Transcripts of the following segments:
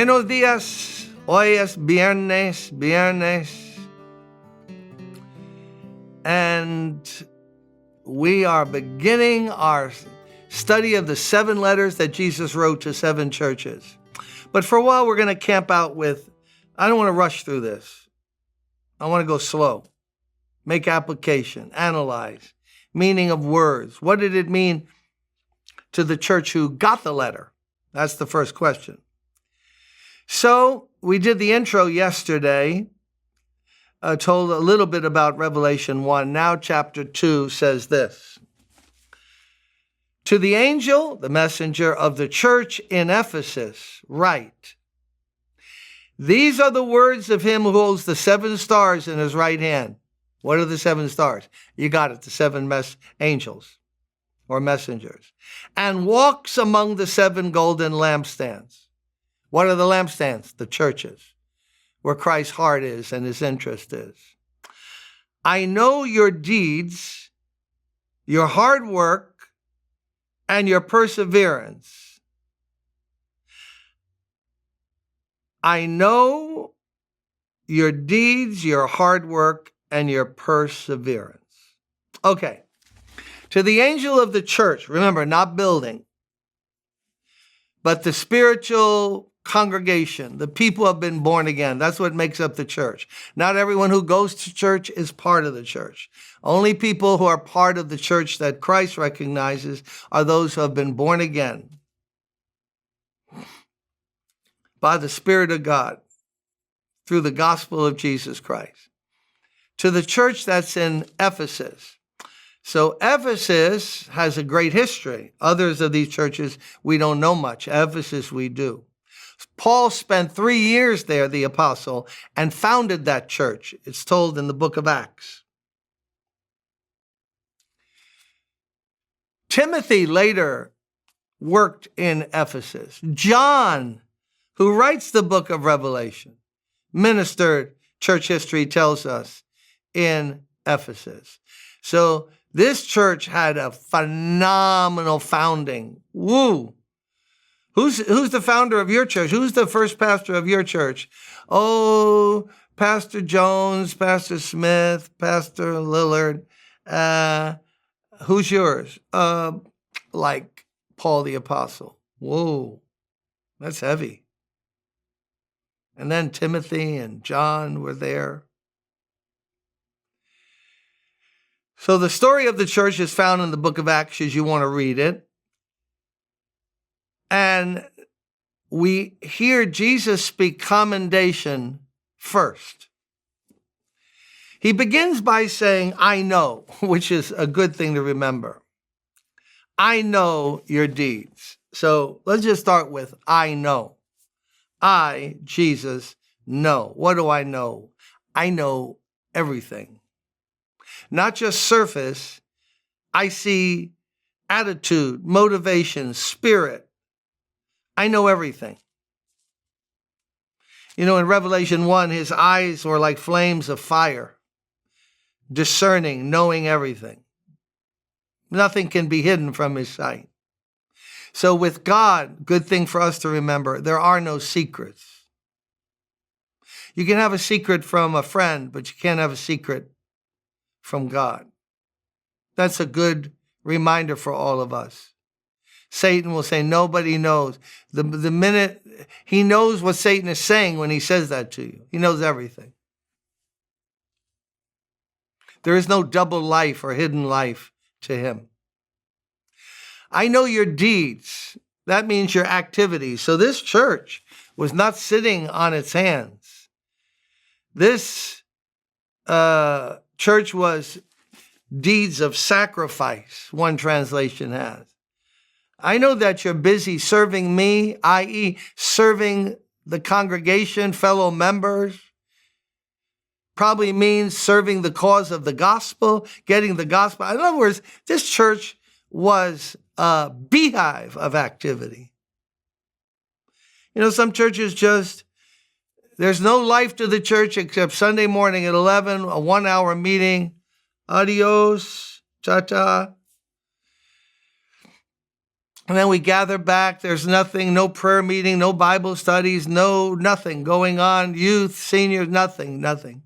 Buenos días. Hoy es viernes. And we are beginning our study of the 7 letters that Jesus wrote to 7 churches. But for a while, we're going to camp out with, I don't want to rush through this. I want to go slow. Make application, analyze, meaning of words. What did it mean to the church who got the letter? That's the first question. So we did the intro yesterday, told a little bit about Revelation 1. Now chapter 2 says this. To the angel, the messenger of the church in Ephesus, write, these are the words of him who holds the 7 stars in his right hand. What are the 7 stars? You got it, the 7 angels or messengers. And walks among the 7 golden lampstands. What are the lampstands? The churches, where Christ's heart is and his interest is. I know your deeds, your hard work, and your perseverance. I know your deeds, your hard work, and your perseverance. Okay. To the angel of the church, remember, not building, but the spiritual congregation, the people have been born again. That's what makes up the church. Not everyone who goes to church is part of the church. Only people who are part of the church that Christ recognizes are those who have been born again by the Spirit of God through the gospel of Jesus Christ. To the church that's in Ephesus. So Ephesus has a great history. Others of these churches, we don't know much. Ephesus, we do. Paul spent 3 years there, the apostle, and founded that church. It's told in the book of Acts. Timothy later worked in Ephesus. John, who writes the book of Revelation, ministered, church history tells us, in Ephesus. So this church had a phenomenal founding. Woo! Who's the founder of your church? Who's the first pastor of your church? Oh, Pastor Jones, Pastor Smith, Pastor Lillard. Who's yours? Like Paul the Apostle. Whoa, that's heavy. And then Timothy and John were there. So the story of the church is found in the book of Acts as you want to read it. And we hear Jesus speak commendation first. He begins by saying, I know, which is a good thing to remember. I know your deeds. So let's just start with, I know. I, Jesus, know. What do I know? I know everything. Not just surface. I see attitude, motivation, spirit. I know everything. You know, in Revelation 1, his eyes were like flames of fire, discerning, knowing everything. Nothing can be hidden from his sight. So with God, good thing for us to remember, there are no secrets. You can have a secret from a friend, but you can't have a secret from God. That's a good reminder for all of us. Satan will say, nobody knows. The minute he knows what Satan is saying when he says that to you. He knows everything. There is no double life or hidden life to him. I know your deeds. That means your activities. So this church was not sitting on its hands. This church was deeds of sacrifice, one translation has. I know that you're busy serving me, i.e., serving the congregation, fellow members. Probably means serving the cause of the gospel, getting the gospel. In other words, this church was a beehive of activity. You know, some churches just, there's no life to the church except Sunday morning at 11, a 1-hour meeting. Adios, ta-ta. And then we gather back. There's nothing, no prayer meeting, no Bible studies, nothing going on. Youth, seniors, nothing.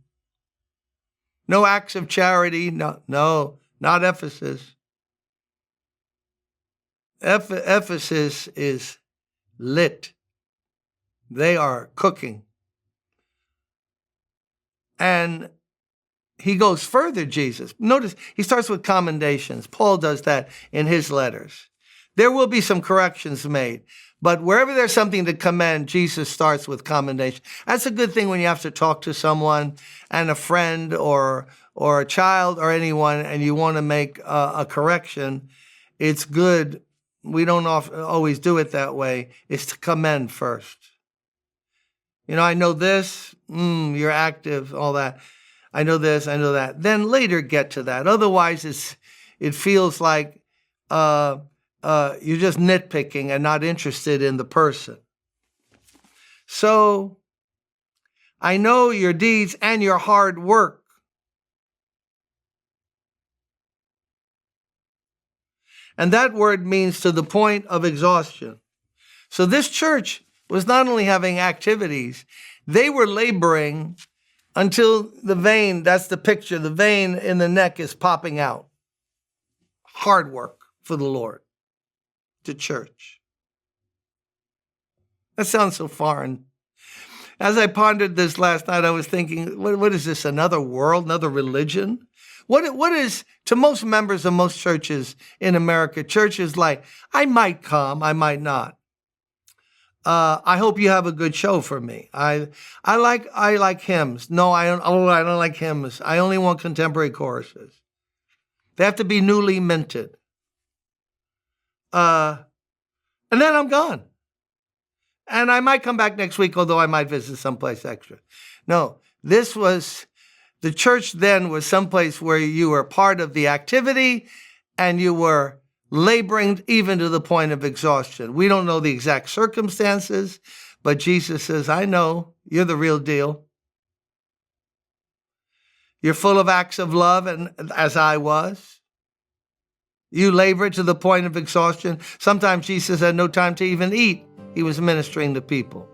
No acts of charity. No, not Ephesus. Ephesus is lit. They are cooking. And he goes further, Jesus. Notice he starts with commendations. Paul does that in his letters. There will be some corrections made, but wherever there's something to commend, Jesus starts with commendation. That's a good thing when you have to talk to someone and a friend or a child or anyone, and you want to make a correction. It's good. We don't always do it that way. It's to commend first. I know this, you're active, all that. I know this, I know that. Then later get to that. Otherwise, it feels like you're just nitpicking and not interested in the person. So, I know your deeds and your hard work. And that word means to the point of exhaustion. So this church was not only having activities, they were laboring until the vein, that's the picture, the vein in the neck is popping out. Hard work for the Lord, the church. That sounds so foreign. As I pondered this last night, I was thinking, what is this, another world, another religion? What is, to most members of most churches in America, churches like, I might come, I might not. I hope you have a good show for me. I like hymns. No, I don't like hymns. I only want contemporary choruses. They have to be newly minted. And then I'm gone. And I might come back next week, although I might visit someplace extra. No, the church then was someplace where you were part of the activity and you were laboring even to the point of exhaustion. We don't know the exact circumstances, but Jesus says, I know, you're the real deal. You're full of acts of love, and as I was. You labor to the point of exhaustion. Sometimes Jesus had no time to even eat. He was ministering to people.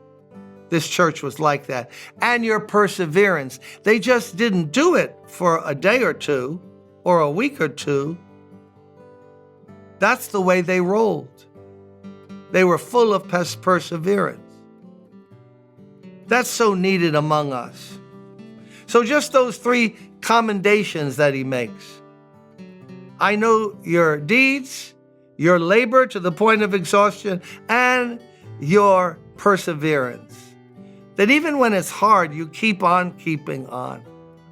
This church was like that. And your perseverance. They just didn't do it for a day or two or a week or two. That's the way they rolled. They were full of perseverance. That's so needed among us. So just those three commendations that he makes. I know your deeds, your labor to the point of exhaustion, and your perseverance. That even when it's hard, you keep on keeping on.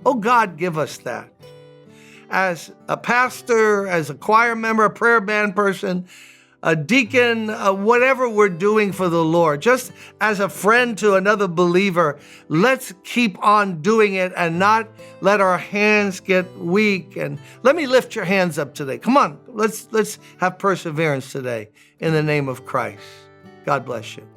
Oh, God, give us that. As a pastor, as a choir member, a prayer band person, a deacon, whatever we're doing for the Lord, just as a friend to another believer, let's keep on doing it and not let our hands get weak. And let me lift your hands up today. Come on, let's have perseverance today in the name of Christ. God bless you.